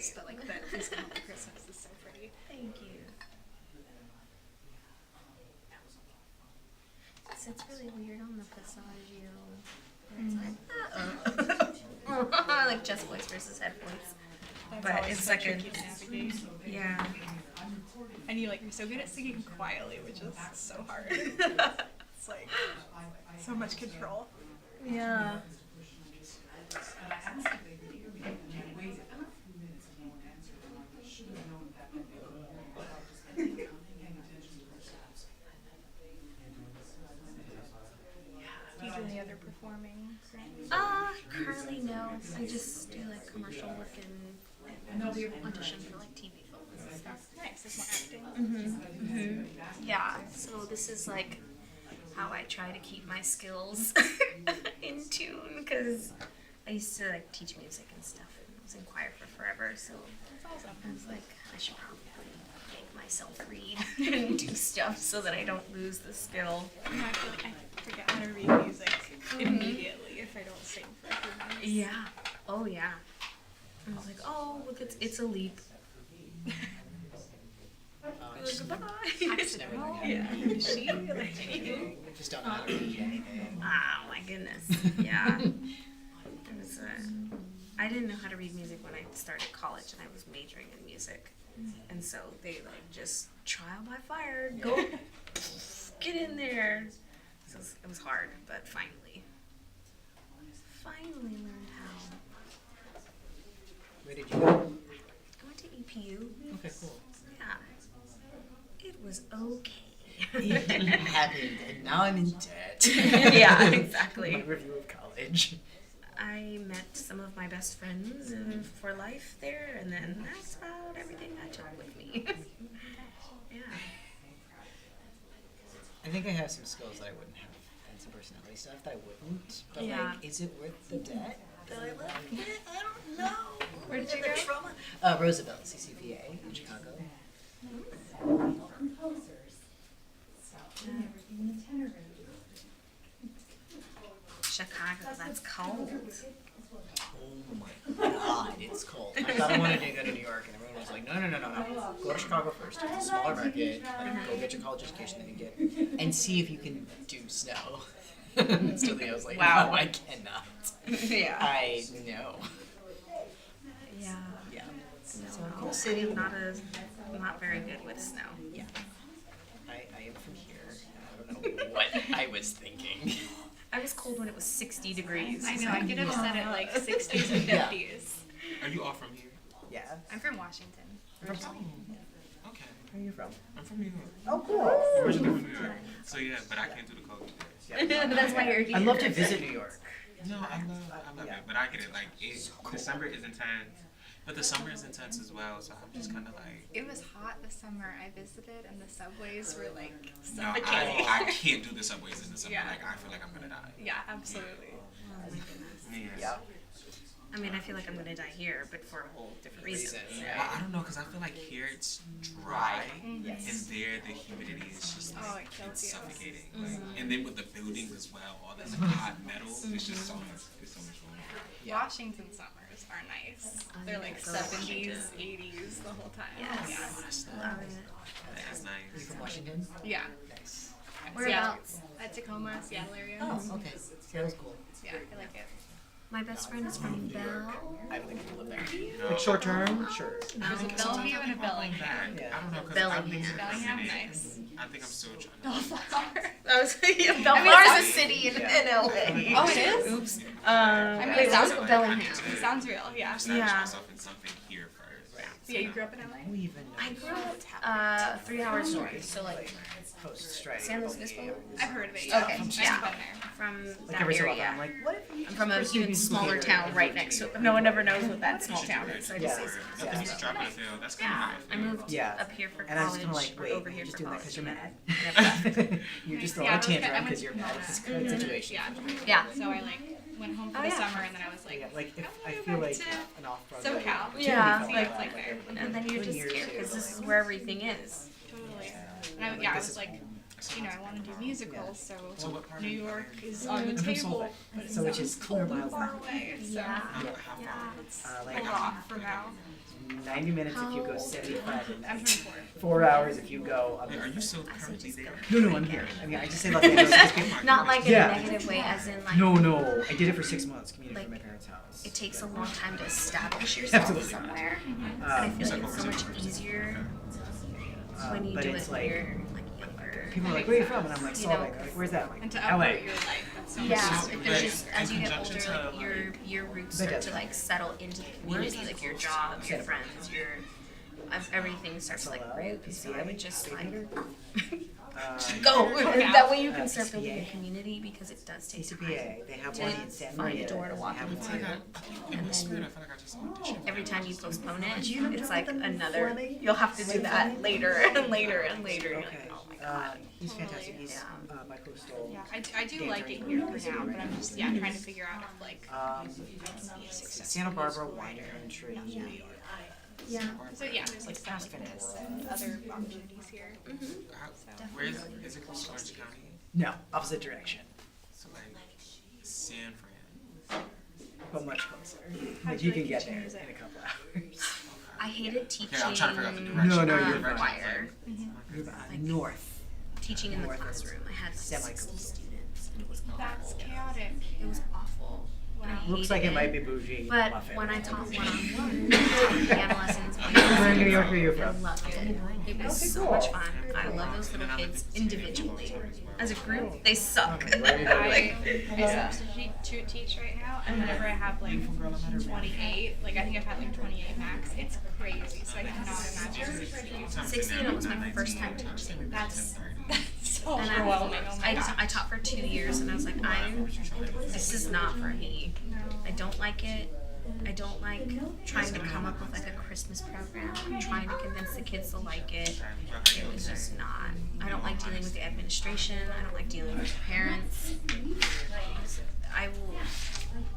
Christmas, but like the Please Come Home for Christmas is so pretty. Thank you. So it's really weird on the passaggio. It's like, like chest voice versus head voice. That's But always it's so like a, tricky to navigate. yeah. And you're so good at singing quietly, which is so hard. It's like so much control. Yeah. Do you do any other performing? Currently no. I just do like commercial work and audition for like TV films and stuff. Nice, it's more acting. Yeah. So this is like how I try to keep my skills in tune, because I used to like teach music and stuff, and I was in choir for forever. So That's awesome. I was like, I should probably make myself read and do stuff so that I don't lose the skill. You know, I feel like I forget how to read music immediately if I don't sing for a few months. Yeah. Oh yeah. I was like, oh look, it's a leap. Goodbye. Accidental. Yeah. She like anything. Just don't know how to read anything. Oh my goodness. Yeah. It was. I didn't know how to read music when I started college, and I was majoring in music, and so they like just trial by fire, go get in there. So it was hard, but finally learned how. Where did you go? I went to EPU. Okay, cool. Yeah. It was okay. It happened, and now I'm in debt. Yeah, exactly. My review of college. I met some of my best friends for life there, and then that's about everything that took with me. Yeah. I think I have some skills that I wouldn't have, and some personality stuff that I wouldn't. But Yeah. like, is it worth the debt that I left with? I don't know. Where did you The go? trauma. Roosevelt, CCPA in Chicago. Chicago, that's cold. Oh my god, it's cold. I thought I wanted to go to New York, and everyone was like, no. Go to Chicago first. It's a smaller market. Like, go get your college education, then and see if you can do snow. And still, I was like, Wow. no, I cannot. Yeah. I know. Yeah. Yeah. No, So cool city. I'm not very good with snow. Yeah. I am from here. And I don't know what I was thinking. I was cold when it was 60 degrees. I know, I get upset at like 60s and 50s. Are you all from here? Yeah. I'm from Washington. Okay. Where are you from? I'm from New York. Oh, cool. Originally from New York. So yeah, but I can't do the cold today. But that's why you're here. I'd love to visit New York. No, I love it, but I get it. Like, December is intense, but the summer is intense as well. So I'm just kind of like. It was hot this summer. I visited, and the subways were like No, suffocating. I can't do the subways in the summer. Yeah. Like, I feel like I'm gonna die. Yeah, absolutely. Yeah. I mean, I feel like I'm gonna die here, but for a whole different reason. Well, I don't know, cause I feel like here it's dry, Yes. and there the humidity is just Oh, like, it kills it's you. suffocating. Like, and then with the buildings as well, all that like hot metal, it's just so much. It's so much fun. Yeah. Washington summers are nice. I They're need like to go to 70s, Washington. 80s the whole time. Yes. Oh, that's Love it. That's You nice. from Washington? Yeah. Nice. Whereabouts? At Tacoma, Seattle area. Oh, okay. Seattle's cool. Yeah, I like it. My best friend is from Bell. I would like to live there. No. Like short term? Sure. There's a Bellevue and a Bellingham. Yeah. I don't know, cause Bellingham. I've been to Bellingham, visit. nice. I think I'm still trying to. Bellflower. I was thinking I mean, Bellflower it is a city in Yeah. LA. Oh, it is? Oops. I mean, Wait, it sounds was like Bellingham? It sounds real, yeah. Establish Yeah. myself in something here first. Right. So yeah, you grew up in LA? Who even knows? I grew up 3 hours north, so like Post-strike. San Luis Obispo. I've heard of it, yeah. Okay, I've yeah. been there. From Like that every so often, area. I'm like, what if you I'm from an pursue even musical smaller theater town and right make next to music? it. No one ever knows what that small town is, so I just Yeah. say Nothing just drop in the field. That's kind of yeah. how I I feel. moved Yeah. up here for And I was college, kind of like, or wait, over you're here just for doing that college. because you're mad? Never left. You're just Yeah, throwing I a was tantrum I went because to you're mad at this Pomona. current situation. Yeah. Yeah. So I like went home for Oh, the yeah. summer and then I was like, Yeah, like if I I wanna feel go like to an off-Broadway SoCal. opportunity Yeah, felt like- that, like there. And then you're a just year or here two, because this like, is where everything is. Totally. Yeah. And I, yeah, I this was is like, home. you know, I want to do musicals, so So what part New of New York York? is on the I'm from table, Solvay, but it so which is sounds 100 cold and miles far north. away. So Yeah. How Yeah. it's like a lot for now. 90 minutes if you go 75 I'm minutes. 24. 4 hours if you go. Wait, are you still currently there? No, I'm here. I mean, I just say Los Angeles. Just because Not like in Yeah. a negative way, as in like No. I did it for 6 months, commuting Like, from my parents' house. it takes a long time to establish yourself Absolutely. somewhere. And I Um, feel like it's so much easier when you but do it it's when like, you're like younger. people are like, where are you from? And I'm like, You Salt know. Lake. I'm like, where's that? I'm like, And to LA. uproot your life, that's so Yeah, much easier. it's just as in you get conjunction older, like to, your roots But start to that's- like settle into the community, like your job, your friends, your everything starts to like root. So I would just like go. That way you can start building a CCPA. community because it does take time. CCPA. They have To one in San find Maria. a door to walk They have into. one I in- think in Whispered, I feel like I just auditioned. Every time you postpone it, Did you know it's like Jonathan another. Fleming? You'll have to do Fleming? that later and later and later. You're Okay. like, oh my god. He's fantastic. He's Yeah. my coastal. Yeah, I do like it here for now, but I'm just trying to figure out if like Um, I can be a successful Santa Barbara musical wine writer. country. Yeah. So yeah, there's like stuff like this and other opportunities here. Where is it close to Orange County? No, opposite direction, So like San Fran. but much closer. How'd Like you you can like get teaching there music? in a couple hours. I hated teaching. Okay, I'm trying to figure out the direction. No, um, you're fine. choir. North. Teaching in the North is classroom. I had like 60 semi-coastal. students, and it was That's awful. chaotic. It was awful. And I Looks like hated it might be bougie. But Buffet. when I taught one-on-one, piano lessons, Where in New York are you I from? loved it. It was so much fun. I love those little kids individually. As a group, they suck. I substitute teach right now, and whenever I have like 28, like I think I've had like 28 max, it's crazy. So I cannot imagine. 16, it was my first time teaching. That's so And overwhelming. Oh my god. I taught for 2 years, and I was like, this is not for me. I don't like it. I don't like trying to come up with like a Christmas program. I'm trying to convince the kids to like it. It was just not. I don't like dealing with the administration. I don't like dealing with parents.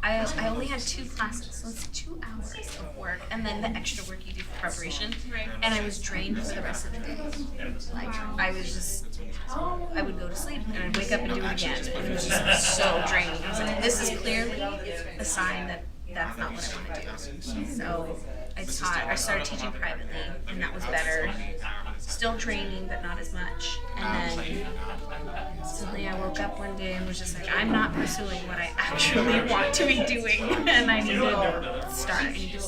I only had 2 classes, so it's 2 hours of work, and then the extra work you do for preparation. Right. And I was drained for the rest of the day. Like I was just, I would go to sleep and I'd wake up and do it again. And it was just so draining. I was like, this is clearly a sign that that's not what I want to do. So I started teaching privately, and that was better. Still draining, but not as much. And then suddenly I woke up one day and was just like, I'm not pursuing what I actually want to be doing, and I need to start. I need to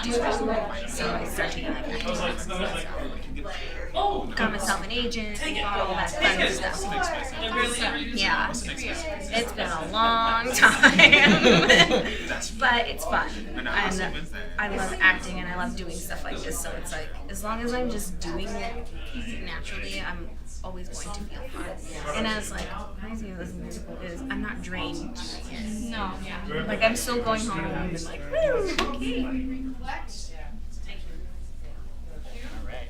do it. So I started taking like acting lessons and stuff. Got myself an agent, bought all that fun stuff. Yeah, it's been a long time, but it's fun. And I love acting and I love doing stuff like this. So it's like, as long as I'm just doing it naturally, I'm always going to feel fun. And as like crazy as this musical is, I'm not drained doing it. No, yeah. Like I'm still going home and like, woo, okay. Alright.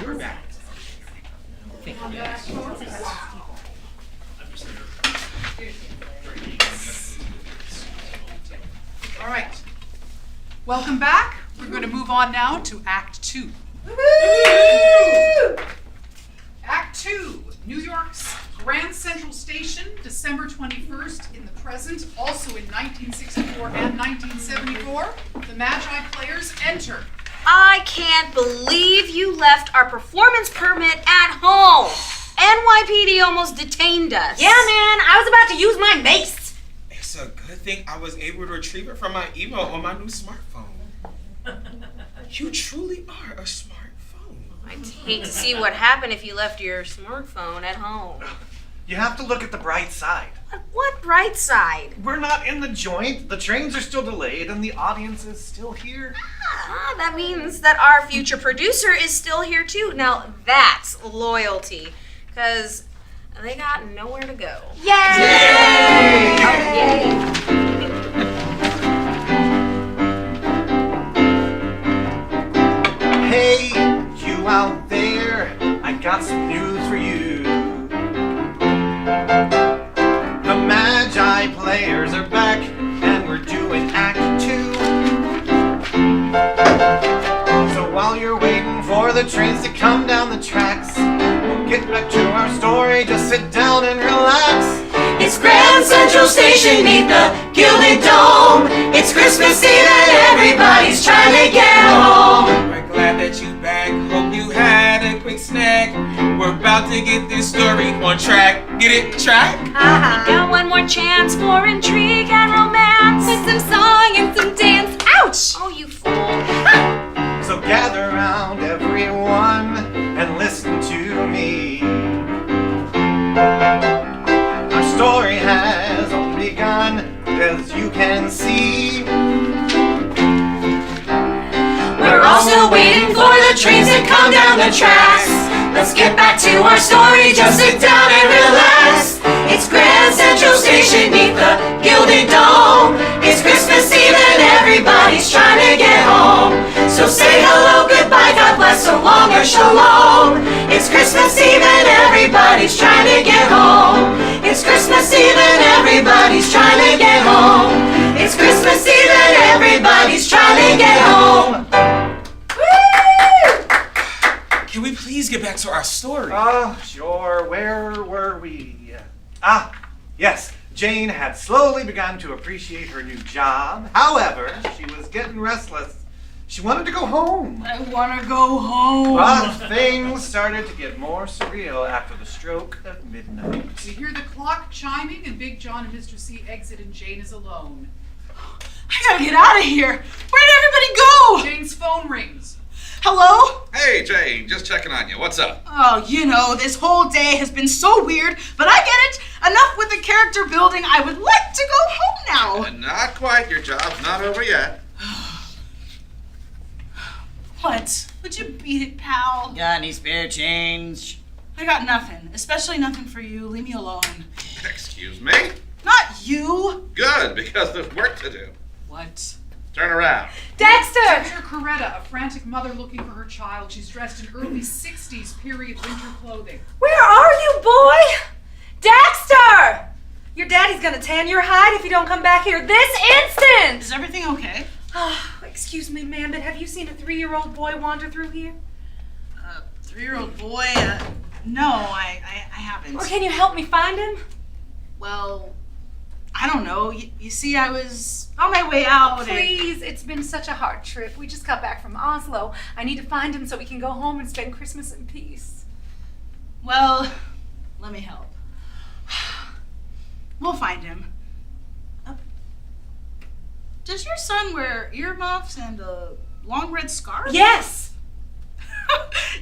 We're back. Thank you. All right. Welcome back. We're going to move on now to Act 2. Act 2, New York's Grand Central Station, December 21st in the present, also in 1964 and 1974. The Magi Players enter. I can't believe you left our performance permit at home. NYPD almost detained us. Yeah, man, I was about to use my mace. It's a good thing I was able to retrieve it from my email on my new smartphone. You truly are a smartphone. I'd hate to see what happened if you left your smartphone at home. You have to look at the bright side. What bright side? We're not in the joint, the trains are still delayed, and the audience is still here. Ah, that means that our future producer is still here too. Now that's loyalty, because they got nowhere to go. Yay! Oh, yay! Hey, you out there, I got some news for you. The Magi Players are back, and we're doing Act 2. So while you're waiting for the trains to come down the tracks, we'll get back to our story, just sit down and relax. It's Grand Central Station 'neath the Gilded Dome. It's Christmas Eve and everybody's trying about to get this story on track. Get it? Track? We got one more chance for intrigue and romance. With some song and some dance. Ouch! Oh, you fool. So gather round everyone and listen to me. Our story has only begun, as you can see. We're all still waiting for the trains to come down the tracks. Let's get back to our story, just sit down and relax. It's Grand Central Station neath the gilded dome. It's Christmas Eve and everybody's trying to get home. So say hello, goodbye, God bless, so long or shalom. It's Christmas Eve and everybody's trying to get home. It's Christmas Eve and everybody's trying to get home. It's Christmas Eve and everybody's trying to get home. Can we please get back to our story? Sure. Where were we? Yes. Jane had slowly begun to appreciate her new job. However, she was getting restless. She wanted to go home. I want to go home. But things started to get more surreal after the stroke of midnight. We hear the clock chiming and Big John and Mr. C exit and Jane is alone. I gotta get out of here. Where did everybody go? Jane's phone rings. Hello? Hey, Jane, just checking on you. What's up? Oh, you know, this whole day has been so weird, but I get it. Enough with the character building. I would like to go home now. Not quite. Your job's not over yet. What? Would you beat it, pal? Got any spare change? I got nothing. Especially nothing for you. Leave me alone. Excuse me? Not you. Good, because there's work to do. What? Turn around. Dexter! Enter Coretta, a frantic mother looking for her child. She's dressed in early 60s period winter clothing. Where are you, boy? Dexter! Your daddy's gonna tan your hide if you don't come back here this instant! Is everything okay? Oh, excuse me, ma'am, but have you seen a 3-year-old boy wander through here? A 3-year-old boy? No, I haven't. Or can you help me find him? Well, I don't know. You see, I was on my way out. Please, it's been such a hard trip. We just got back from Oslo. I need to find him so we can go home and spend Christmas in peace. Well, let me help. We'll find him. Does your son wear earmuffs and a long red scarf? Yes!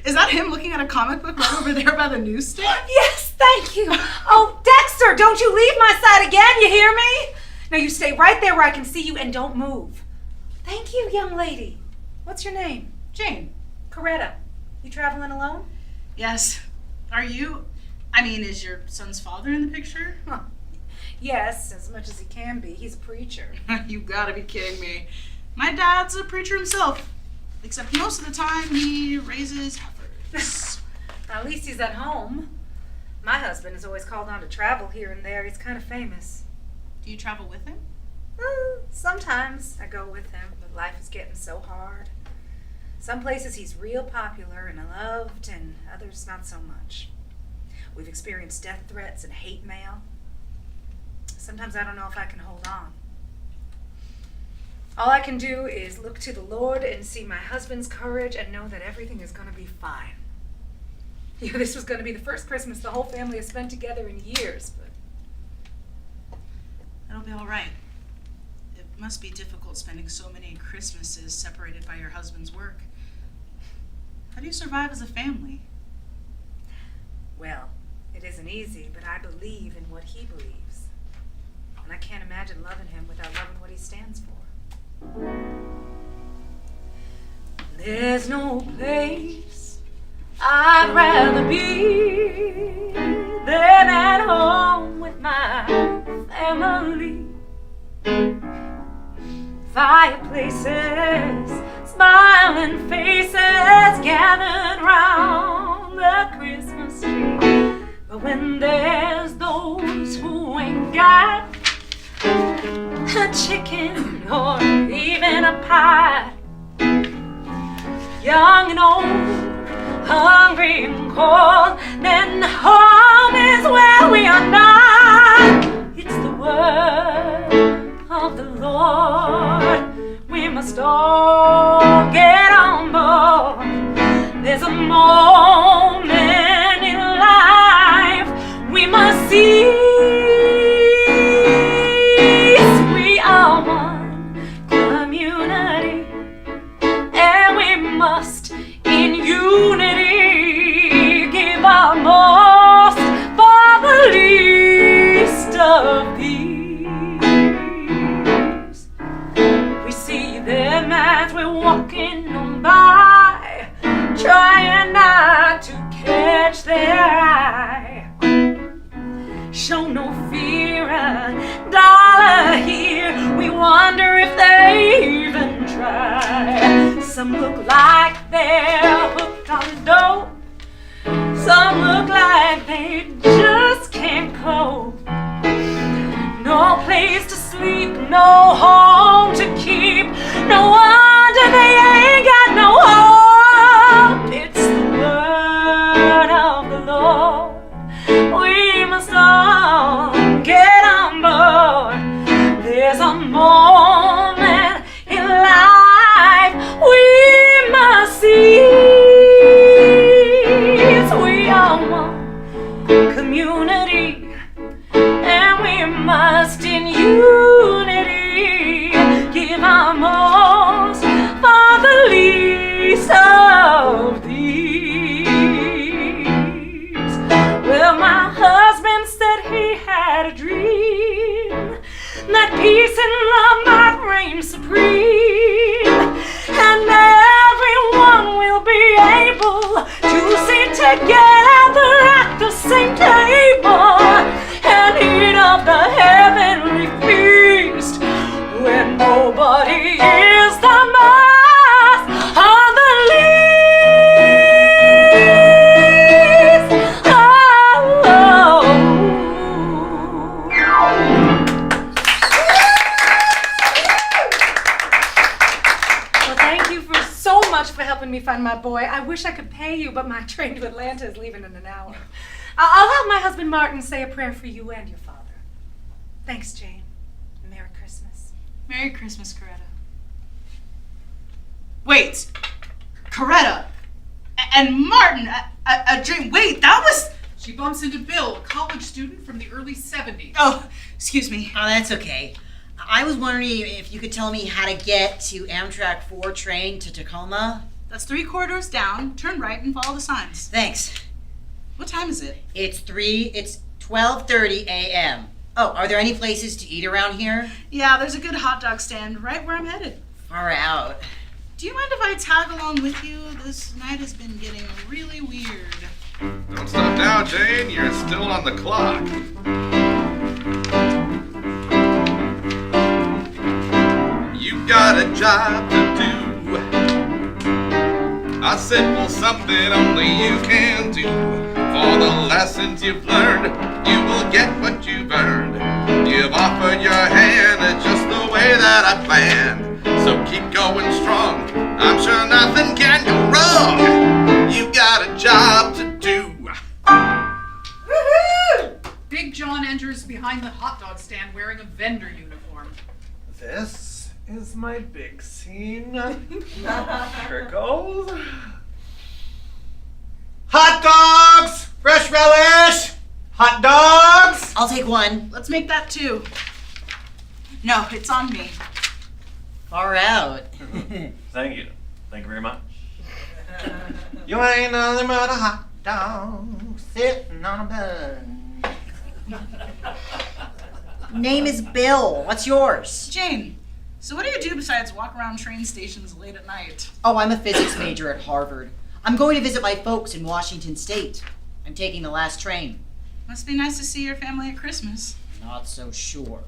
Is that him looking at a comic book right over there by the newsstand? Yes, thank you. Oh, Dexter, don't you leave my side again, you hear me? Now you stay right there where I can see you and don't move. Thank you, young lady. What's your name? Jane. Coretta. You traveling alone? Yes. Are you? I mean, is your son's father in the picture? Huh. Yes, as much as he can be. He's a preacher. You gotta be kidding me. My dad's a preacher himself. Except most of the time he raises heifers. At least he's at home. My husband is always called on to travel here and there. He's kind of famous. Do you travel with him? Sometimes I go with him, but life is getting so hard. Some places he's real popular and loved, and others not so much. We've experienced death threats and hate mail. Sometimes I don't know if I can hold on. All I can do is look to the Lord and see my husband's courage and know that everything is going to be fine. You know, this was going to be the first Christmas the whole family has spent together in years, but It'll be all right. It must be difficult spending so many Christmases separated by your husband's work. How do you survive as a family? well, it isn't easy, but I believe in what he believes. And I can't imagine loving him without loving what he stands for. There's no place I'd rather be than at home with my family. Fireplaces, smiling faces gathered round the Christmas tree. But when there's those who ain't got a chicken or even a pie, young and old, hungry and cold, then home is where we are not. It's the word of the Lord. We must all get on board. There's a moment in life them as we're walking on by, trying not to catch their eye. Show no fear, $1 here. We wonder if they even try. Some look like they're hooked on dope. Some look like they just can't cope. No place to sleep, no home to keep. No wonder they ain't got no hope. It's the word of the Lord. We must all get on board. There's a moment in life we must seize. We are one community, and we must in unity give our most for the least of these. Well, my husband said he had a dream that peace and love might reign supreme, and everyone will be able to sit together at the same table and eat of the heavenly feast, when nobody is the most or the least. Oh. Well, thank you for so much for helping me find my boy. I wish I could pay you, but my train to Atlanta is leaving in an hour. I'll have my husband Martin say a prayer for you and your father. Thanks, Jane. Merry Christmas. Merry Christmas, Coretta. Wait, Coretta and Martin, a dream. Wait, that was. She bumps into Bill, a college student from the early 70s. Oh, excuse me. Oh, that's okay. I was wondering if you could tell me how to get to Amtrak 4 train to Tacoma. That's 3 corridors down. Turn right and follow the signs. Thanks. What time is it? It's 12:30 a.m. Oh, are there any places to eat around here? Yeah, there's a good hot dog stand right where I'm headed. Far out. Do you mind if I tag along with you? This night has been getting really weird. Don't stop now, Jane. You're still on the clock. You got a job to do. A simple something only you can do. For the lessons you've learned, you will get what you've earned. You've offered your hand just the way that I planned. So keep going strong. I'm sure nothing can go wrong. You got a job to do. Woohoo! Big John enters behind the hot dog stand wearing a vendor uniform. This is my big scene. Here it goes. Hot dogs! Fresh relish! Hot dogs! I'll take one. Let's make that 2. No, it's on me. Far out. Thank you. Thank you very much. You ain't nothing but a hot dog sitting on a bun. Name is Bill. What's yours? Jane, so what do you do besides walk around train stations late at night? Oh, I'm a physics major at Harvard. I'm going to visit my folks in Washington State. I'm taking the last train. Must be nice to see your family at Christmas. Not so sure.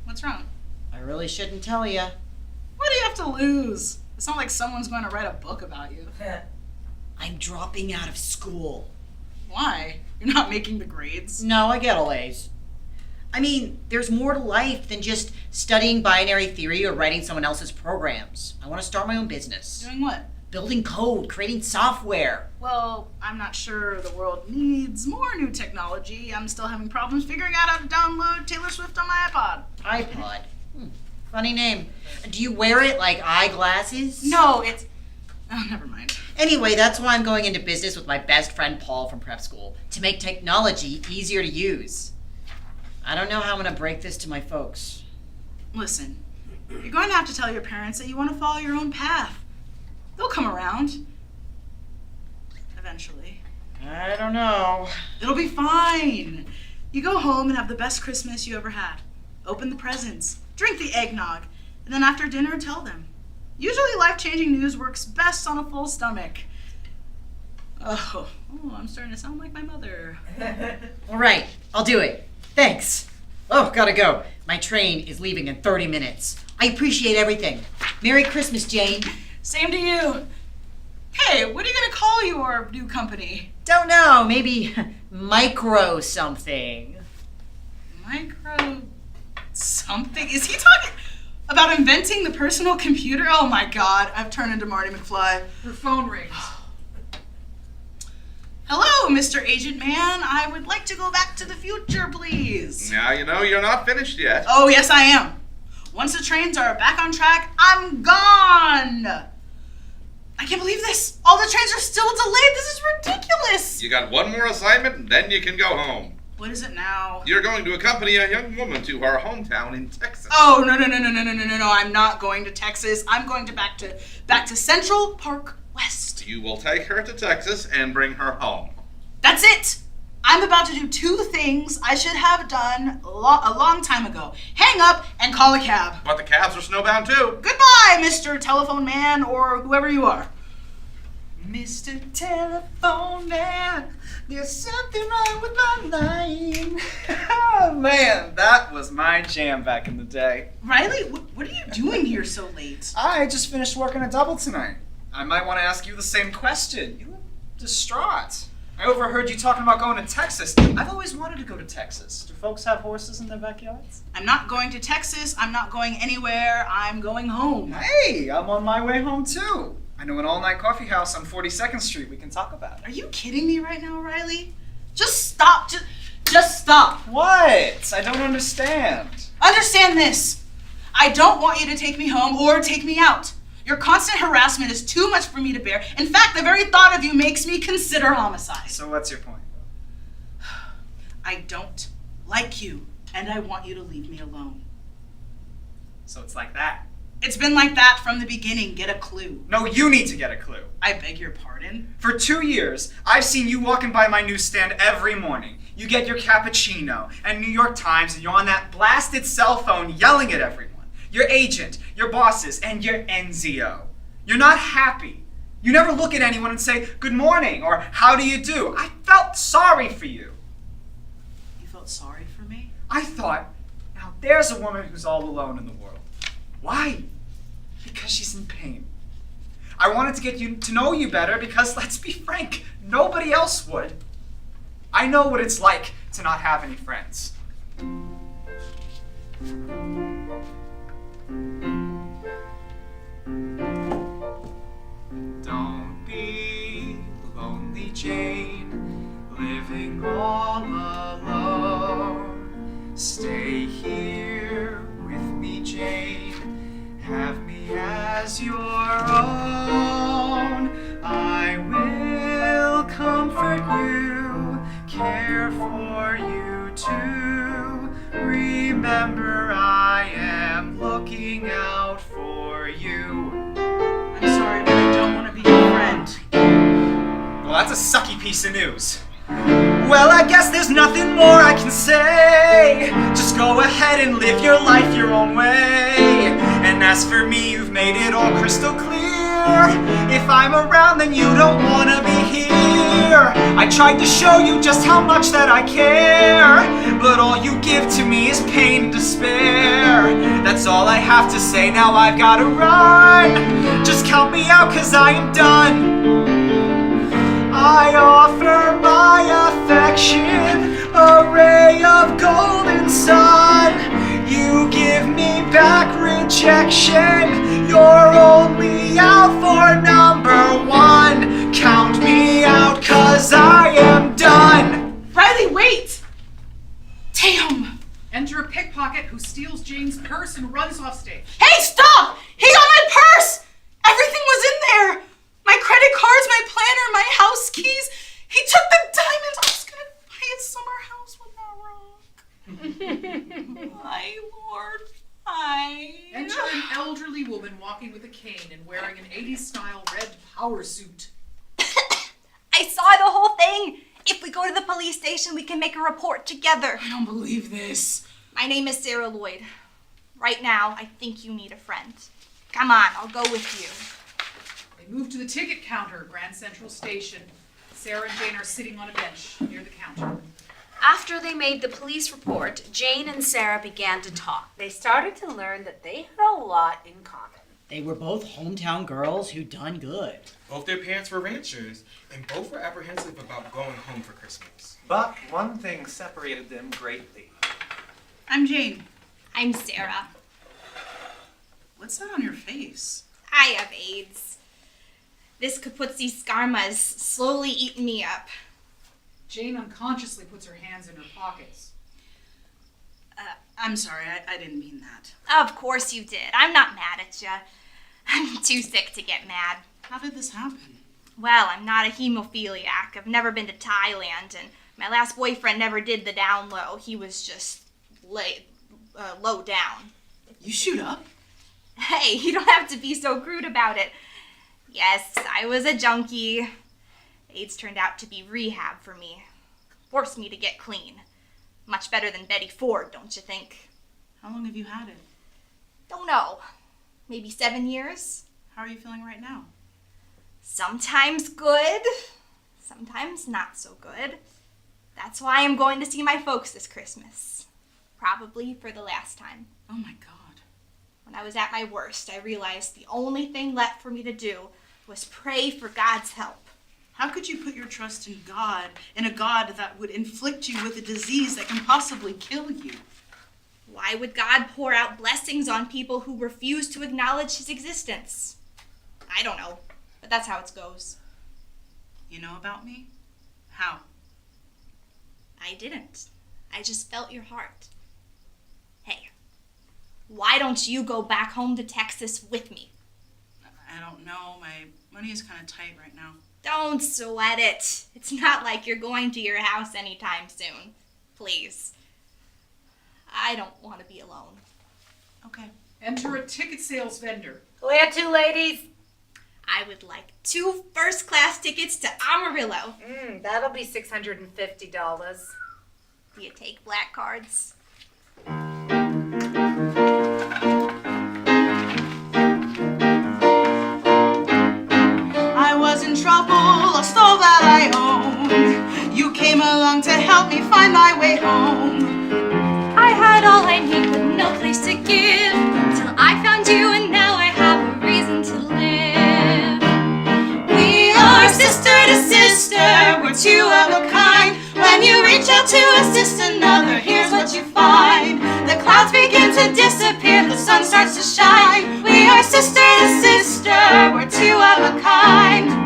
What's wrong? I really shouldn't tell you. What do you have to lose? It's not like someone's going to write a book about you. I'm dropping out of school. Why? You're not making the grades? No, I get all A's. I mean, there's more to life than just studying binary theory or writing someone else's programs. I want to start my own business. Doing what? Building code, creating software. Well, I'm not sure the world needs more new technology. I'm still having problems figuring out how to download Taylor Swift on my iPod. iPod. Funny name. Do you wear it like eyeglasses? No, it's... Oh, never mind. Anyway, that's why I'm going into business with my best friend Paul from prep school, to make technology easier to use. I don't know how I'm going to break this to my folks. Listen, you're going to have to tell your parents that you want to follow your own path. They'll come around. Eventually. I don't know. It'll be fine. You go home and have the best Christmas you ever had. Open the presents, drink the eggnog, and then after dinner, tell them. Usually life-changing news works best on a full stomach. Oh, I'm starting to sound like my mother. All right, I'll do it. Thanks. Oh, gotta go. My train is leaving in 30 minutes. I appreciate everything. Merry Christmas, Jane. Same to you. Hey, what are you gonna call your new company? Don't know, maybe micro something. Micro something? Is he talking about inventing the personal computer? Oh my god, I've turned into Marty McFly. Her phone rings. Hello, Mr. Agent Man. I would like to go back to the future, please. Now you know you're not finished yet. Oh, yes, I am. Once the trains are back on track, I'm gone. I can't believe this. All the trains are still delayed. This is ridiculous. You got one more assignment, and then you can go home. What is it now? You're going to accompany a young woman to her hometown in Texas. Oh, no. I'm not going to Texas. I'm going back to Central Park West. You will take her to Texas and bring her home. That's it. I'm about to do two things I should have done a long time ago. Hang up and call a cab. But the cabs are snowbound too. Goodbye, Mr. Telephone Man, or whoever you are. Mr. Telephone Man, there's something wrong with my line. Oh man, that was my jam back in the day. Riley, what are you doing here so late? I just finished working a double tonight. I might want to ask you the same question. You look distraught. I overheard you talking about going to Texas. I've always wanted to go to Texas. Do folks have horses in their backyards? I'm not going to Texas. I'm not going anywhere. I'm going home. Hey, I'm on my way home too. I know an all-night coffee house on 42nd Street we can talk about. Are you kidding me right now, Riley? Just stop. Just stop. What? I don't understand. Understand this. I don't want you to take me home or take me out. Your constant harassment is too much for me to bear. In fact, the very thought of you makes me consider homicide. So what's your point? I don't like you, and I want you to leave me alone. So it's like that. It's been like that from the beginning. Get a clue. No, you need to get a clue. I beg your pardon? For 2 years, I've seen you walking by my newsstand every morning. You get your cappuccino and New York Times, and you're on that blasted cell phone yelling at everyone. Your agent, your bosses, and your NZO. You're not happy. You never look at anyone and say, good morning, or how do you do? I felt sorry for you. You felt sorry for me? I thought, now there's a woman who's all alone in the world. Why? Because she's in pain. I wanted to get you to know you better because, let's be frank, nobody else would. I know what it's like to not have any friends. Don't be lonely, Jane, living all alone. Stay here with me, Jane, have me as your own. I will comfort you, care for you too. Remember, I am looking out for you. I'm sorry, but I don't want to be your friend. Well, that's a sucky piece of news. Well, I guess there's nothing more I can say. Just go ahead and live your life your own way. And as for me, you've made it all crystal clear. If I'm around, then you don't want to be here. I tried to show you just how much that I care, but all you give to me is pain and despair. That's all I have to say, now I've gotta run. Just count me out, 'cause I am done. I offer my affection, a ray of golden sun. You give me back rejection, you're only out for number one. Count me out, 'cause I am done. Riley, wait! Damn! Enter a pickpocket who steals Jane's purse and runs off stage. Hey, stop! He got my purse! Everything was in there! My credit cards, my planner, my house keys. He took the diamonds. I was gonna buy a summer house with that rock. My lord, Enter an elderly woman walking with a cane and wearing an 80s style red power suit. I saw the whole thing. If we go to the police station, we can make a report together. I don't believe this. My name is Sarah Lloyd. Right now, I think you need a friend. Come on, I'll go with you. They move to the ticket counter, Grand Central Station. Sarah and Jane are sitting on a bench near the counter. After they made the police report, Jane and Sarah began to talk. They started to learn that they had a lot in common. They were both hometown girls who done good. Both their parents were ranchers, and both were apprehensive about going home for Christmas. But one thing separated them greatly. I'm Jane. I'm Sarah. What's that on your face? I have AIDS. This kaputzi skarma's slowly eating me up. Jane unconsciously puts her hands in her pockets. I'm sorry, I didn't mean that. Of course you did. I'm not mad at ya. I'm too sick to get mad. How did this happen? Well, I'm not a hemophiliac. I've never been to Thailand, and my last boyfriend never did the down low. He was just low down. You shoot up? Hey, you don't have to be so crude about it. Yes, I was a junkie. AIDS turned out to be rehab for me. Forced me to get clean. Much better than Betty Ford, don't you think? How long have you had it? Don't know. Maybe 7 years? How are you feeling right now? Sometimes good, sometimes not so good. That's why I'm going to see my folks this Christmas. Probably for the last time. Oh my God. When I was at my worst, I realized the only thing left for me to do was pray for God's help. How could you put your trust in God, in a God that would inflict you with a disease that can possibly kill you? Why would God pour out blessings on people who refuse to acknowledge his existence? I don't know, but that's how it goes. You know about me? How? I didn't. I just felt your heart. Hey, why don't you go back home to Texas with me? I don't know. My money is kind of tight right now. Don't sweat it. It's not like you're going to your house anytime soon. Please. I don't want to be alone. Okay. Enter a ticket sales vendor. Where to, ladies? I would like 2 first-class tickets to Amarillo. That'll be $650. Do you take black cards? I was in trouble, lost all that I own. You came along to help me find my way home. I had all I need but no place to give, till I found you and now I have a reason to live. We are sister to sister, we're 2 of a kind. When you reach out to assist another, here's what you find. The clouds begin to disappear, the sun starts to shine. We are sister to sister, we're 2 of a kind.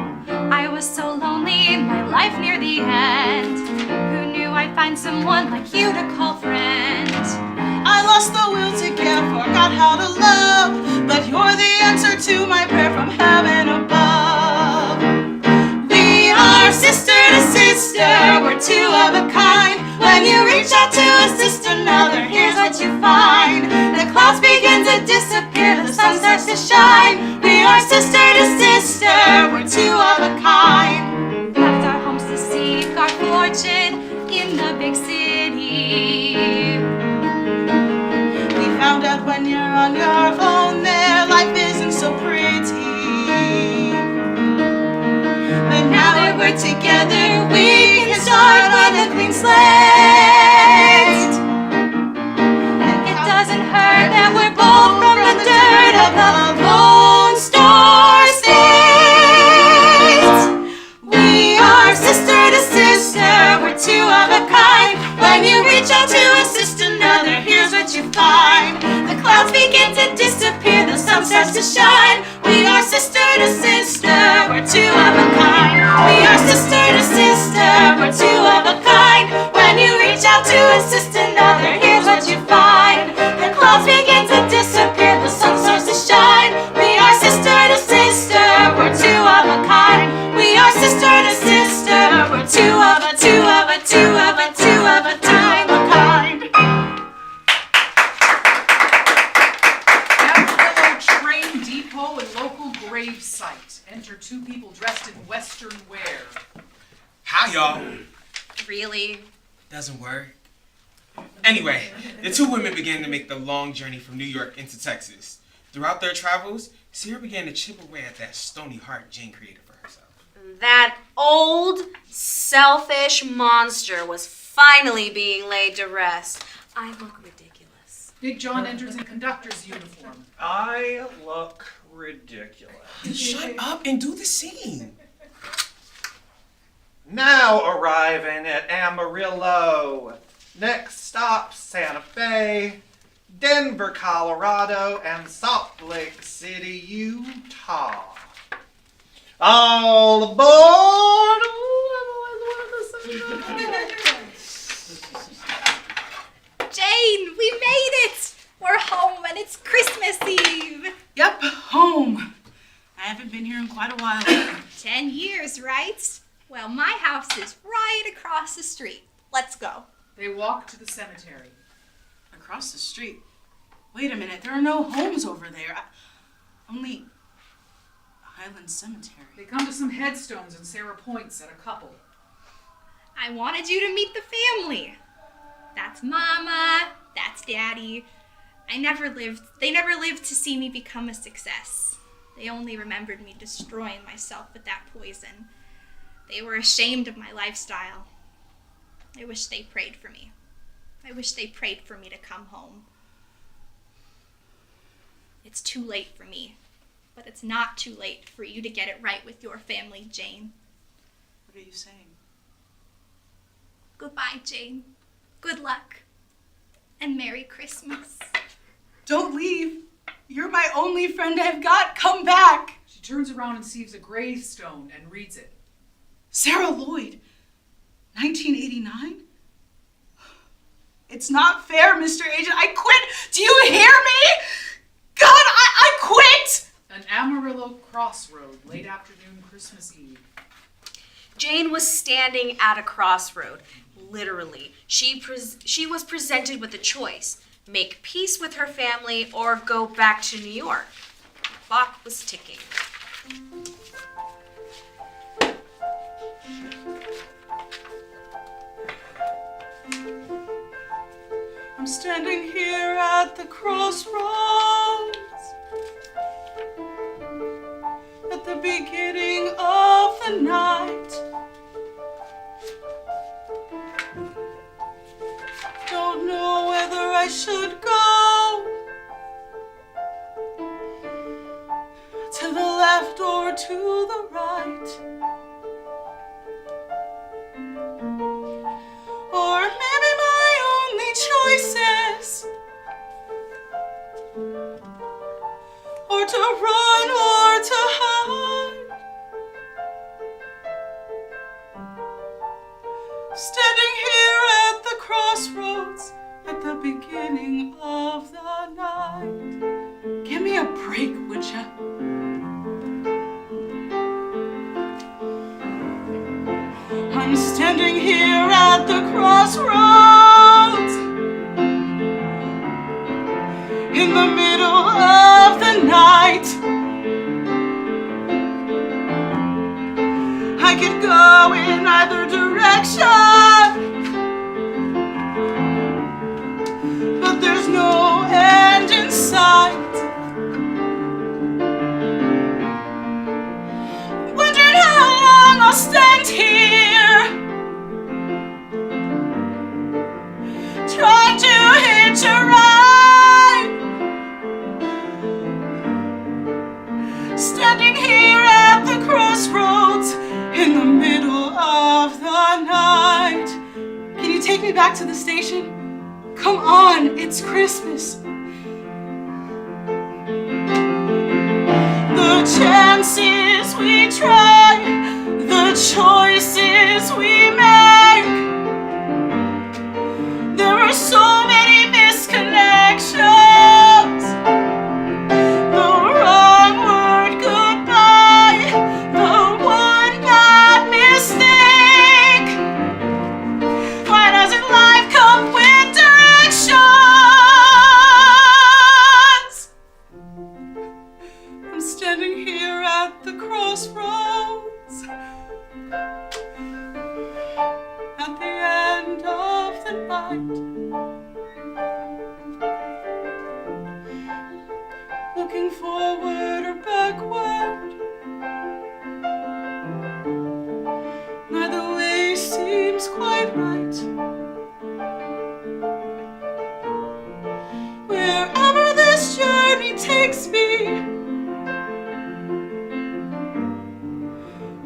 I was so lonely in my life near the end. Who knew I'd find someone like you to call friend? I lost the will to care, forgot how to love, but you're the answer to my prayer from heaven above. We are sister to sister, we're 2 of a kind. When you reach out to assist another, here's what you find. The clouds begin to disappear, the sun starts to shine. We are sister to sister, we're 2 of a kind. Left our homes to seek our fortune in the big city. We found out when you're on your own there, life isn't so pretty. But now that we're together, we can start with a clean slate. And it doesn't hurt that we're both from the dirt of the Lone Star State. We are sister to sister, we're 2 of a kind. When you reach out to assist another, here's what you find. The clouds begin to disappear, the sun starts to shine. We are sister to sister, we're 2 of a kind. We are sister to sister, we're 2 of a kind. When you reach out to assist another, here's what you find. The clouds begin to disappear, the sun starts to shine. We are sister to sister, we're 2 of a kind. We are sister to sister, we're 2 of a, 2 of a, 2 of a, 2 of a time of kind. Amarillo train depot and local grave site. Enter 2 people dressed in Western wear. Hi, y'all. Really? Doesn't work. Anyway, the 2 women began to make the long journey from New York into Texas. Throughout their travels, Sierra began to chip away at that stony heart Jane created for herself. That old, selfish monster was finally being laid to rest. I look ridiculous. Big John enters in conductor's uniform. I look ridiculous. Shut up and do the scene. Now arriving at Amarillo. Next stop, Santa Fe, Denver, Colorado, and Salt Lake City, Utah. All aboard! Jane, we made it! We're home and it's Christmas Eve. Yep, home. I haven't been here in quite a while. 10 years, right? Well, my house is right across the street. Let's go. They walk to the cemetery. Across the street? Wait a minute, there are no homes over there. Only Highland Cemetery. They come to some headstones and Sarah points at a couple. I wanted you to meet the family. That's Mama, that's Daddy. They never lived to see me become a success. They only remembered me destroying myself with that poison. They were ashamed of my lifestyle. I wish they prayed for me. I wish they prayed for me to come home. It's too late for me, but it's not too late for you to get it right with your family, Jane. What are you saying? Goodbye, Jane. Good luck. And Merry Christmas. Don't leave. You're my only friend I've got. Come back. She turns around and sees a gravestone and reads it. Sarah Lloyd, 1989? It's not fair, Mr. Agent. I quit. Do you hear me? God, I quit. An Amarillo crossroad, late afternoon, Christmas Eve. Jane was standing at a crossroad, literally. She was presented with a choice: make peace with her family or go back to New York. The clock was ticking. I'm standing here at the crossroads, at the beginning of the night. Don't know whether I should go to the left or to the right, or maybe my only choices or to run or to hide. Standing here at the crossroads at the beginning of the night. Give me a break, would ya? I'm standing here at the crossroads in the middle of the night. I could go in either direction, but there's no end in sight. Wondering how long I'll stand here, trying to hitch a ride. Standing here at the crossroads in the middle of the night. Can you take me back to the station? Come on, it's Christmas. The chances we try, the choices we make. There are so many misconnections. The wrong word goodbye, the one bad mistake. Why doesn't life come with directions? I'm standing here at the crossroads at the end of the night, looking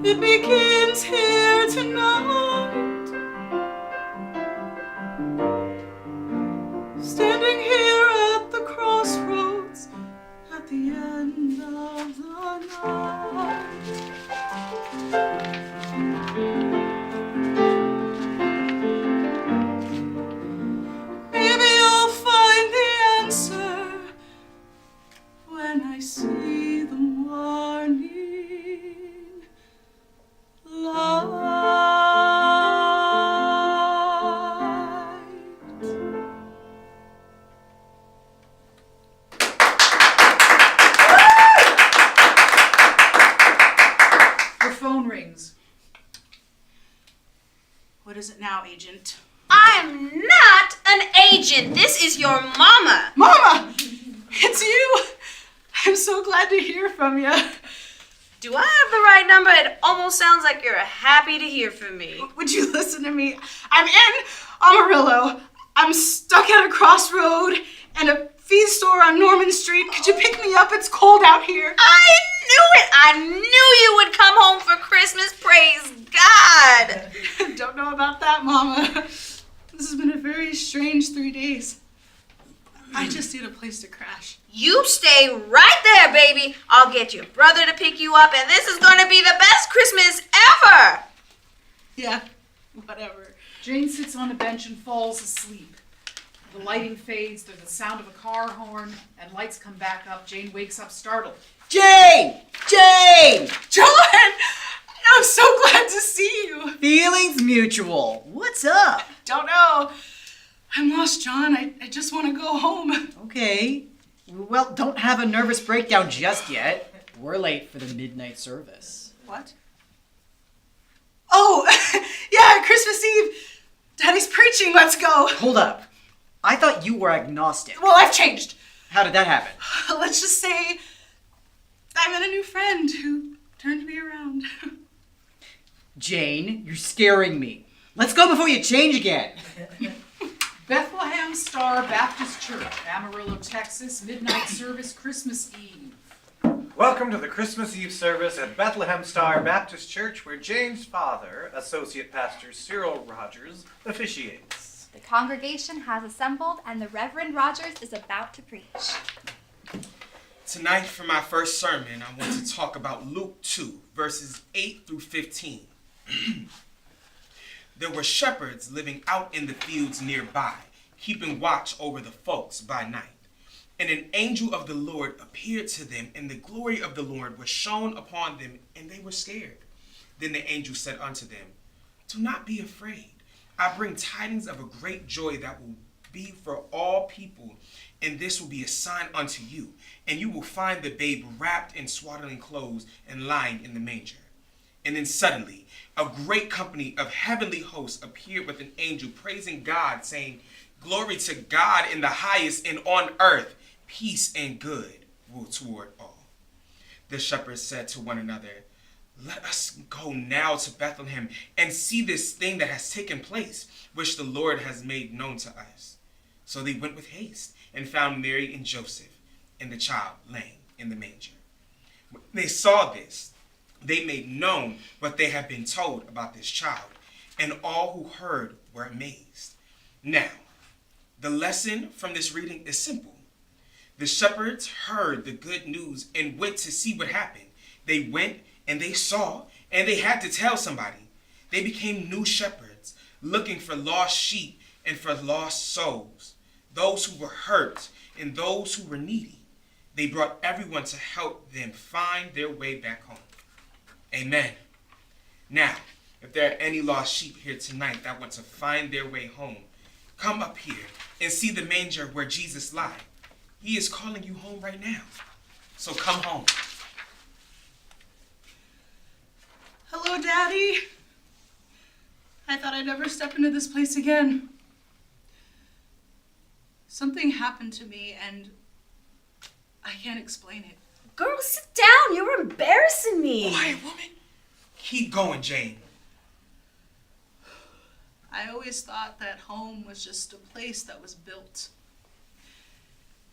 It begins here tonight. Standing here at the crossroads at the end of the night. Maybe I'll find the answer when I see the morning light. Your phone rings. What is it now, Agent? I'm not an agent. This is your mama. Mama! It's you! I'm so glad to hear from you. Do I have the right number? It almost sounds like you're happy to hear from me. Would you listen to me? I'm in Amarillo. I'm stuck at a crossroad and a feed store on Norman Street. Could you pick me up? It's cold out here. I knew it. I knew you would come home for Christmas. Praise God. Don't know about that, Mama. This has been a very strange 3 days. I just need a place to crash. You stay right there, baby. I'll get your brother to pick you up, and this is going to be the best Christmas ever. Yeah, whatever. Jane sits on a bench and falls asleep. The lighting fades, there's the sound of a car horn, and lights come back up. Jane wakes up startled. Jane! Jane! John! I'm so glad to see you. Feelings mutual. What's up? Don't know. I'm lost, John. I just want to go home. Okay. Well, don't have a nervous breakdown just yet. We're late for the midnight service. What? Oh, yeah, Christmas Eve. Daddy's preaching. Let's go. Hold up. I thought you were agnostic. Well, I've changed. How did that happen? Let's just say I met a new friend who turned me around. Jane, you're scaring me. Let's go before you change again. Bethlehem Star Baptist Church, Amarillo, Texas, midnight service, Christmas Eve. Welcome to the Christmas Eve service at Bethlehem Star Baptist Church, where Jane's father, Associate Pastor Cyril Rogers, officiates. The congregation has assembled and the Reverend Rogers is about to preach. Tonight, for my first sermon, I want to talk about Luke 2, verses 8 through 15. There were shepherds living out in the fields nearby, keeping watch over the folks by night. And an angel of the Lord appeared to them, and the glory of the Lord was shone upon them, and they were scared. Then the angel said unto them, Do not be afraid. I bring tidings of a great joy that will be for all people, and this will be a sign unto you. And you will find the babe wrapped in swaddling clothes and lying in the manger. And then suddenly, a great company of heavenly hosts appeared with an angel, praising God, saying, Glory to God in the highest, and on earth, peace and good will toward all. The shepherds said to one another, Let us go now to Bethlehem and see this thing that has taken place, which the Lord has made known to us. So they went with haste and found Mary and Joseph and the child laying in the manger. When they saw this, they made known what they had been told about this child, and all who heard were amazed. Now, the lesson from this reading is simple. The shepherds heard the good news and went to see what happened. They went and they saw, and they had to tell somebody. They became new shepherds, looking for lost sheep and for lost souls, those who were hurt and those who were needy. They brought everyone to help them find their way back home. Amen. Now, if there are any lost sheep here tonight that want to find their way home, come up here and see the manger where Jesus lied. He is calling you home right now. So come home. Hello, Daddy. I thought I'd never step into this place again. Something happened to me and I can't explain it. Girl, sit down. You're embarrassing me. Quiet, woman. Keep going, Jane. I always thought that home was just a place that was built.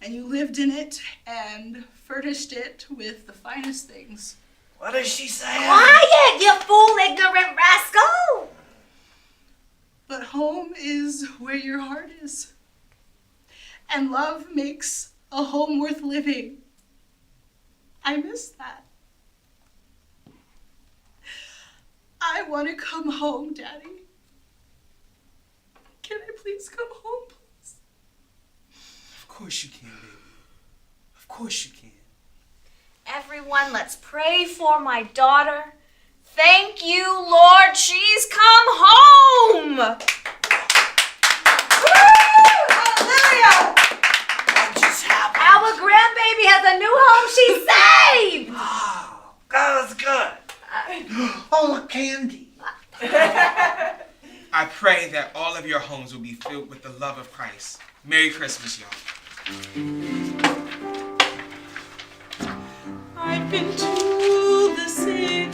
And you lived in it and furnished it with the finest things. What does she say? Quiet! it, you fool, ignorant rascal! But home is where your heart is. And love makes a home worth living. I miss that. I want to come home, Daddy. Can I please come home, please? Of course you can, baby. Of course you can. Everyone, let's pray for my daughter. Thank you, Lord, she's come home! Woo! Hallelujah! What just happened? Our grandbaby has a new home she's saved! Oh, God, that's good. Oh, look, candy. I pray that all of your homes will be filled with the love of Christ. Merry Christmas, y'all. I've been to the city,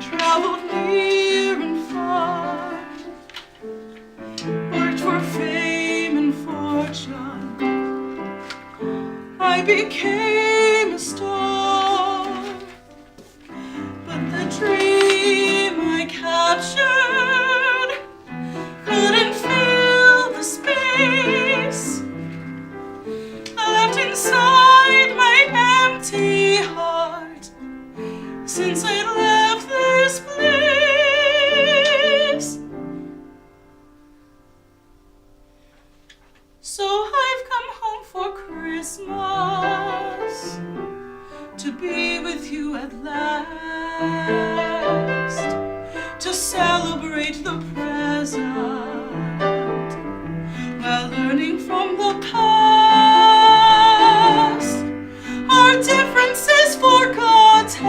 traveled near and far, worked for fame and fortune. I became a star, but the dream I captured couldn't fill the space left inside my empty heart since I left this place. So I've come home for Christmas to be with you at last, to celebrate the present while learning from the past. Our differences forgotten,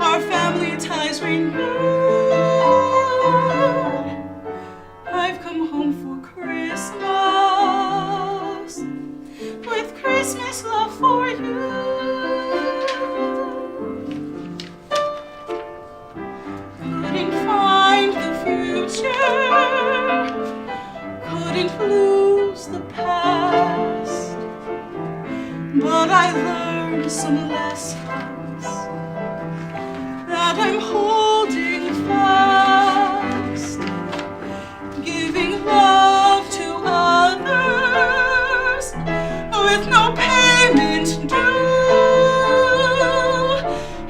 our family ties renewed. I've come home for Christmas with Christmas love for you. Couldn't find the future, couldn't lose the past, but I learned some lessons that I'm holding fast, giving love to others with no payment due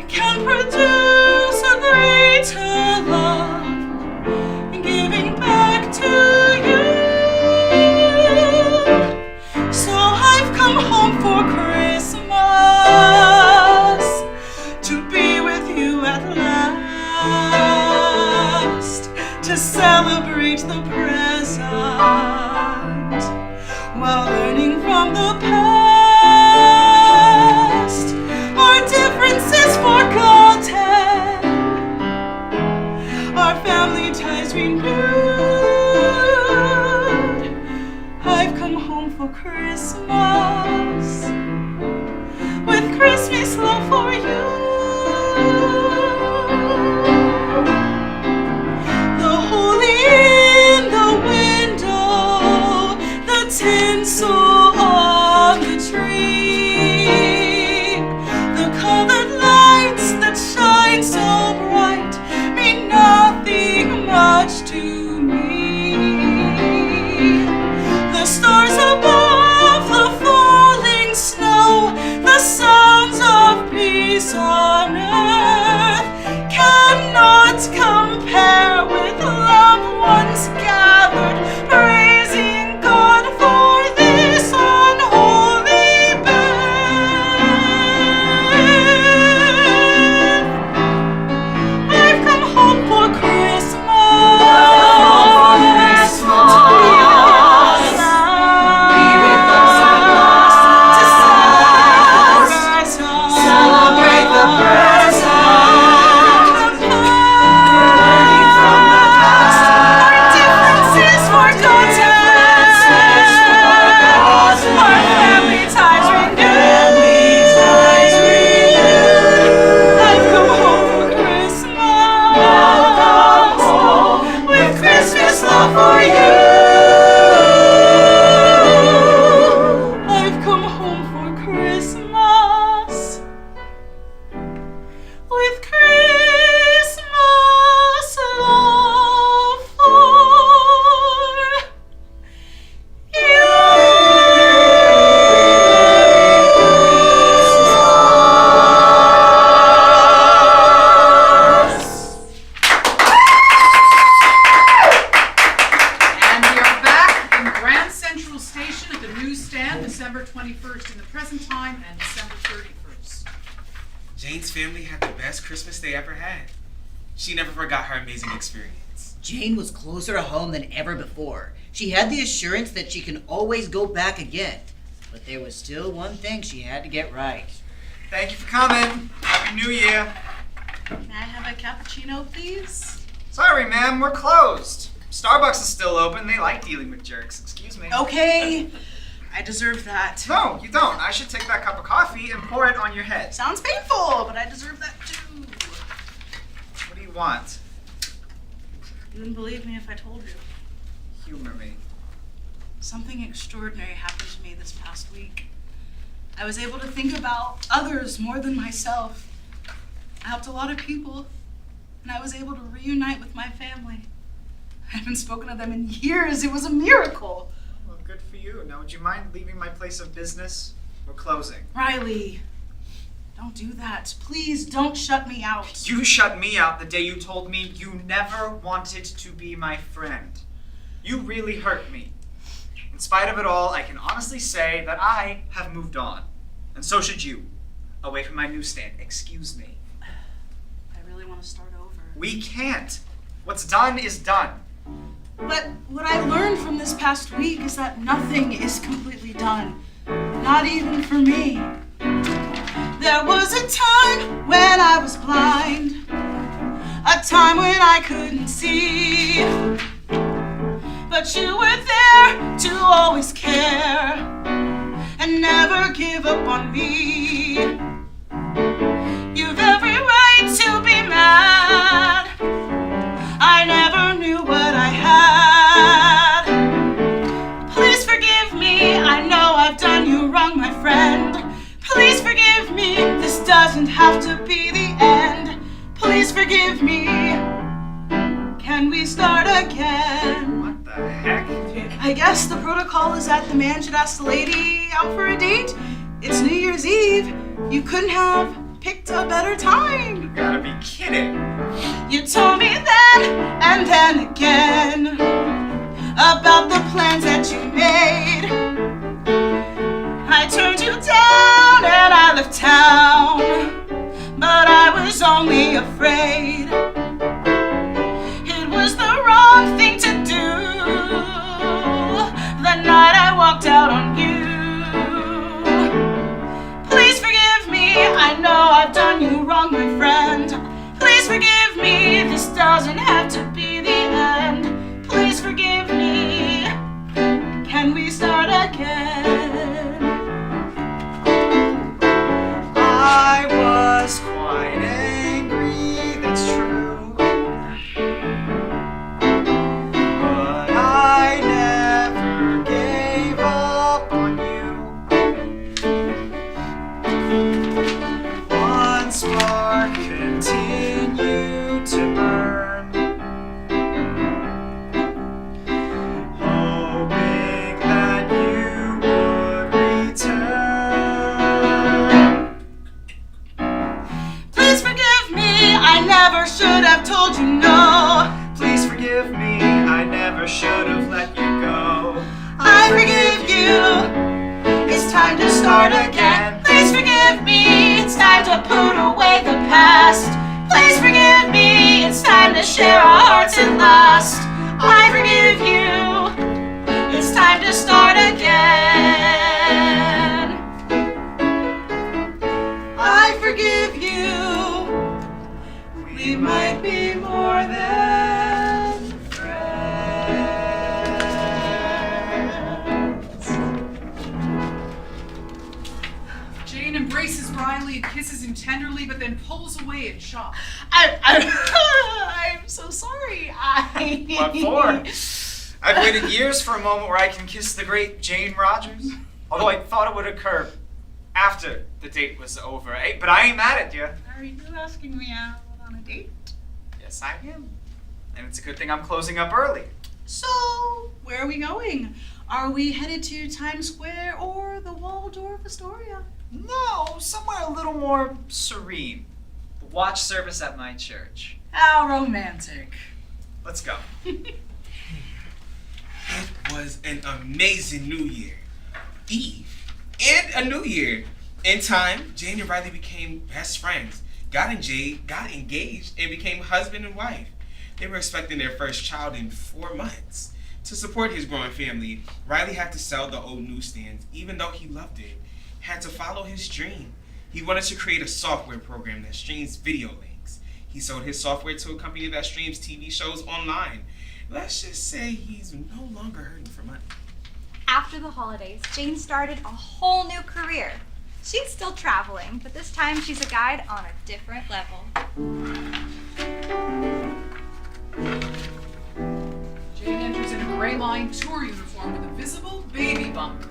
can produce a greater love, giving back to you. So I've come home for Christmas to be with you at last, to celebrate the present while learning from the past. Our differences forgotten, our family ties renewed. I've come home for Christmas with Christmas love for you. The holy in the window, the tinsel on the tree, the colored lights that shine so bright mean nothing much to me. The stars above, the falling snow, the sounds of peace on earth cannot compare with loved ones gathered, praising God for this unholy birth. I've come home for Christmas, to be with us at last, to celebrate the Jane's family had the best Christmas they ever had. She never forgot her amazing experience. Jane was closer to home than ever before. She had the assurance that she can always go back again. But there was still one thing she had to get right. Thank you for coming. Happy New Year. May I have a cappuccino, please? Sorry, ma'am, we're closed. Starbucks is still open. They like dealing with jerks. Excuse me. Okay, I deserve that. No, you don't. I should take that cup of coffee and pour it on your head. Sounds painful, but I deserve that too. What do you want? You wouldn't believe me if I told you. Humor me. Something extraordinary happened to me this past week. I was able to think about others more than myself. I helped a lot of people, and I was able to reunite with my family. I haven't spoken to them in years. It was a miracle. Well, good for you. Now, would you mind leaving my place of business? We're closing. Riley, don't do that. Please don't shut me out. You shut me out the day you told me you never wanted to be my friend. You really hurt me. In spite of it all, I can honestly say that I have moved on. And so should you. Away from my newsstand. Excuse me. I really want to start over. We can't. What's done is done. But what I learned from this past week is that nothing is completely done. Not even for me. There was a time when I was blind. A time when I couldn't see. But you were there to always care and never give up on me. You've every right to be mad. I never knew what I had. Please forgive me, I know I've done you wrong, my friend. Please forgive me, this doesn't have to be the end. Please forgive me, can we start again? What the heck? I guess the protocol is that the man should ask the lady out for a date. It's New Year's Eve, you couldn't have picked a better time. You gotta be kidding. You told me then and then again about the plans that you made. I turned you down and I left town, but I was only afraid. It was the wrong thing to do. The night I walked out on you. Please forgive me, I know I've done you wrong, my friend. Please forgive me, this doesn't have to be the end. Please forgive me, can we start again? I was quite angry, that's true. But I never gave up on you. One spark continued to burn, hoping that you would return. Please forgive me, I never should have told you no. Please forgive me, I never should have let you go. I forgive you, it's time to start again. Please forgive me, it's time to put away the past. Please forgive me, it's time to share our hearts at last. I forgive you, it's time to start again. I forgive you, we might be more than friends. Jane embraces Riley and kisses him tenderly, but then pulls away in shock. I'm so sorry. What for? I've waited years for a moment where I can kiss the great Jane Rogers. Although I thought it would occur after the date was over. Hey, but I ain't mad at you. Are you asking me out on a date? Yes, I am. And it's a good thing I'm closing up early. So, where are we going? Are we headed to Times Square or the Waldorf Astoria? No, somewhere a little more serene. The watch service at my church. How romantic. Let's go. It was an amazing New Year Eve and a New Year. In time, Jane and Riley became best friends, got engaged, and became husband and wife. They were expecting their first child in 4 months. To support his growing family, Riley had to sell the old newsstands, even though he loved it. Had to follow his dream. He wanted to create a software program that streams video links. He sold his software to a company that streams TV shows online. Let's just say he's no longer hurting for money. After the holidays, Jane started a whole new career. She's still traveling, but this time she's a guide on a different level. Jane enters in a gray line tour uniform with a visible baby bump.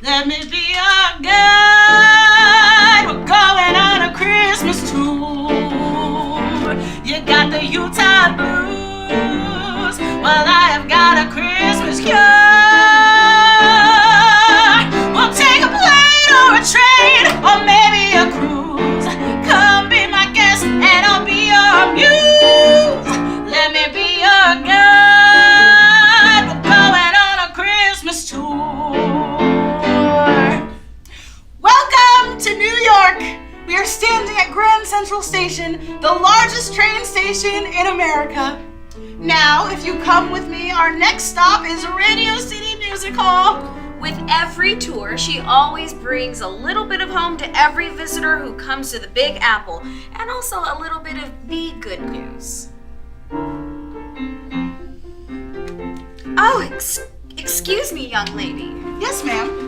Let me be your guide. We're going on a Christmas tour. You got the Utah blues. Well, I have got a Christmas cure. We'll take a plane or a train or maybe a cruise. Come be my guest and I'll be your muse. Let me be your guide. We're going on a Christmas tour. Welcome to New York. We are standing at Grand Central Station, the largest train station in America. Now, if you come with me, our next stop is Radio City Music Hall. With every tour, she always brings a little bit of home to every visitor who comes to the Big Apple, and also a little bit of the good news. Oh, excuse me, young lady. Yes, ma'am.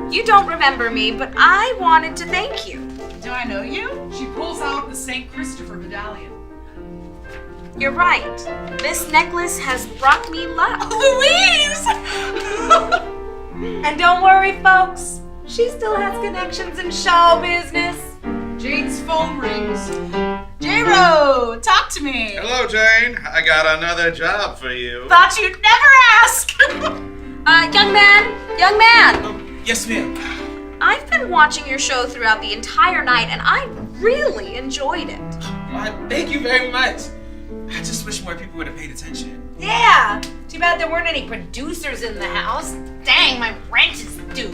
You don't remember me, but I wanted to thank you. Do I know you? She pulls out the St. Christopher medallion. You're right. This necklace has brought me luck. Louise! And don't worry, folks. She still has connections in show business. Jane's phone rings. J-Ro, talk to me. Hello, Jane. I got another job for you. Thought you'd never ask. Young man. Yes, ma'am. I've been watching your show throughout the entire night, and I really enjoyed it. Why, thank you very much. I just wish more people would have paid attention. Yeah. Too bad there weren't any producers in the house. Dang, my rent is due.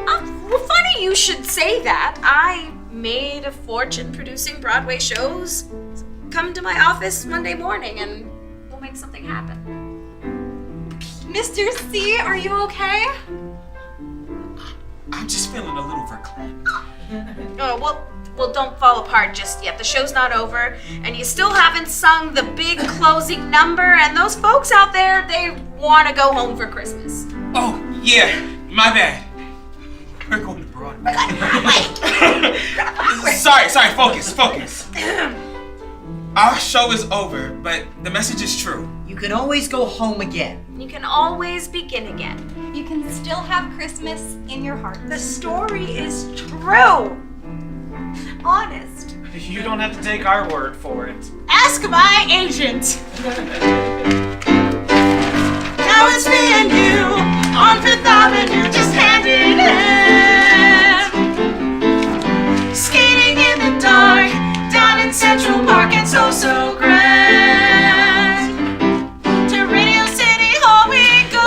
Well, funny you should say that. I made a fortune producing Broadway shows. Come to my office Monday morning, and we'll make something happen. Mr. C, are you okay? I'm just feeling a little verklempt. Oh, well, don't fall apart just yet. The show's not over, and you still haven't sung the big closing number, and those folks out there, they want to go home for Christmas. Oh, yeah, my bad. We're going to Broadway. Sorry, focus. Our show is over, but the message is true. You can always go home again. You can always begin again. You can still have Christmas in your heart. The story is true. Honest. You don't have to take our word for it. Ask my agent. Now it's me and you on 5th Avenue, just hand in hand. Skating in the dark, down in Central Park, it's oh so grand. To Radio City Hall we go.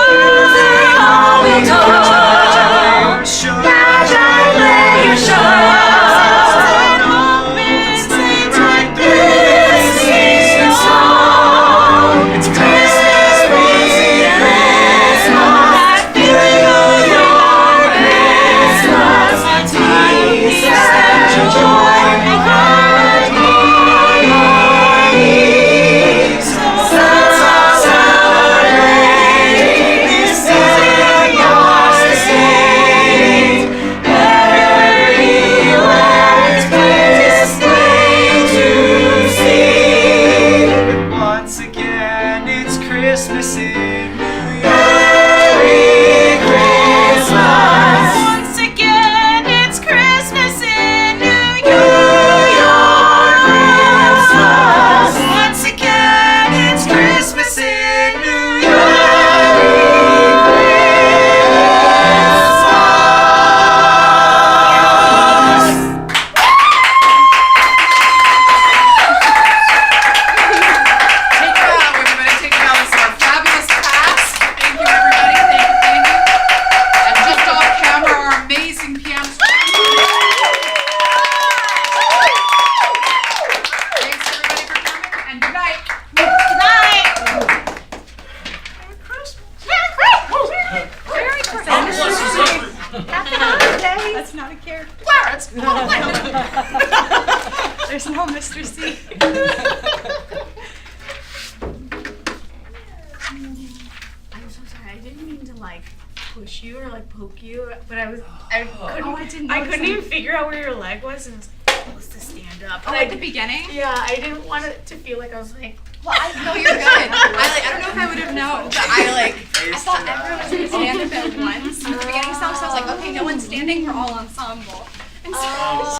Magi Players show. It's Christmas. Merry Christmas. Happy holidays. That's not a character. Clarence! There's no Mr. C. I'm so sorry. I didn't mean to like push you or like poke you, but I couldn't even figure out where your leg was, and I was like, supposed to stand up. Oh, at the beginning? Yeah, I didn't want it to feel like I was like. Well, no, you're good. I don't know if I would have known, but I thought everyone was gonna stand up at once in the beginning song, so I was like, okay, no one's standing, we're all ensemble. And so